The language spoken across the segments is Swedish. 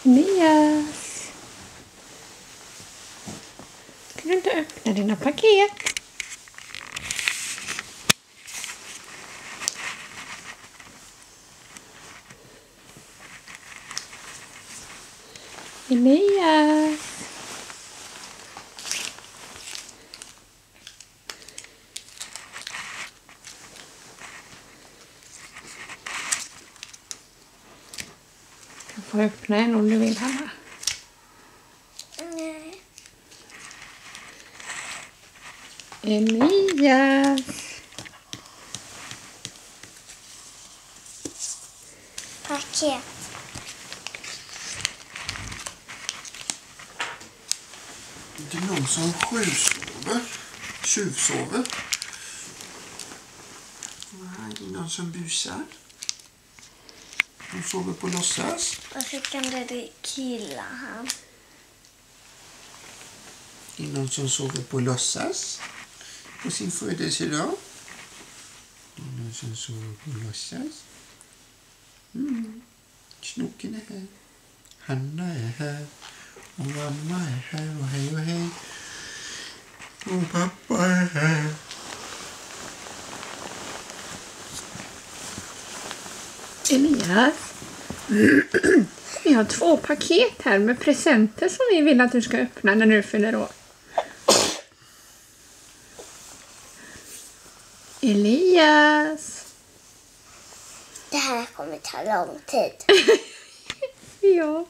Elias. Kan du inte öppna dina paket? Elias. Du får öppna en om du vill, Hanna. Nej. Elias. Paket. Det är någon som tjuvsover. Nej, det är någon som busar. De sover på låtsas. Varför kan det killa han? Det är någon som sover på låtsas på sin födelsedag. Det är någon som sover på låtsas. Snoken är här. Hanna är här. Och mamma är här. Och hej och hej. Och pappa är här. Elias. Vi har 2 paket här med presenter som vi vill att du ska öppna när du fyller år. Elias. Det här kommer ta lång tid. Ja.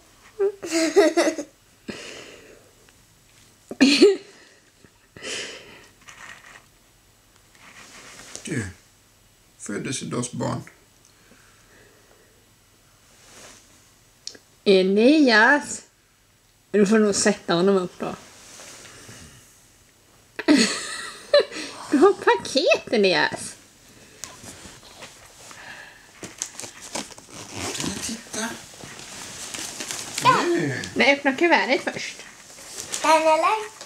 Du, födelsedagsbarn. Elias. Du får nog sätta honom upp då. Du har paket, Elias. Titta. Nej, öppna kuvertet först. Den eller?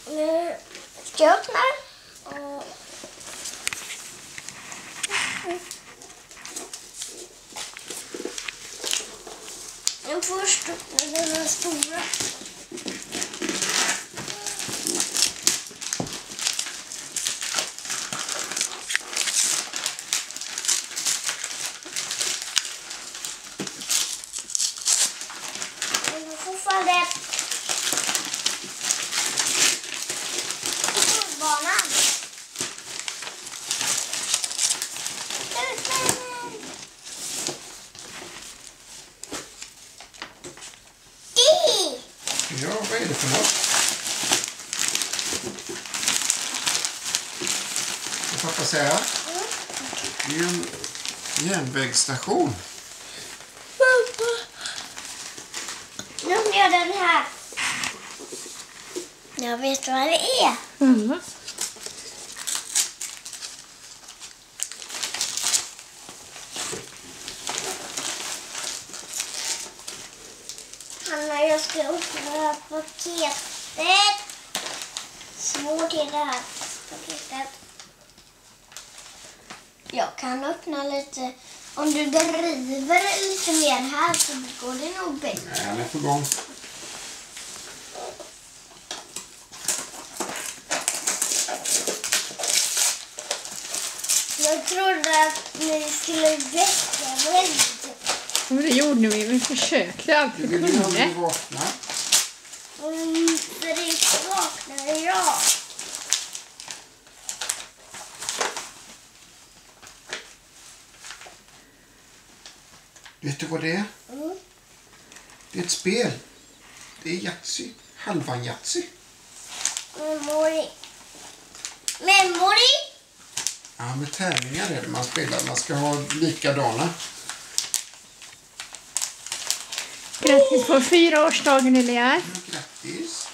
Nu ska jag öppna. Jag först öppna den här stora. Den har fortfarande banan. Ja, vad är det för något? Vad pappa säga? Det är ju en järnvägsstation. Nu gör jag den här. Jag vet vad det är. Mm. Hanna, jag ska öppna det här paketet. Svårt är det här paketet. Jag kan öppna lite. Om du driver lite mer här så går det nog bättre. Nej, han är på gång. Jag trodde att ni skulle väcka mig lite. Men det gjorde vi försökte allt vi Du vill ju kunde. aldrig vakna. För det saknar jag. Vet du vad det är? Det är ett spel. Det är Yatzy. Halvan Yatzy. Memory. Memory? Ja, med tärningar är det man spelar. Man ska ha likadana. Grattis på 4-årsdagen, Elias. Grattis.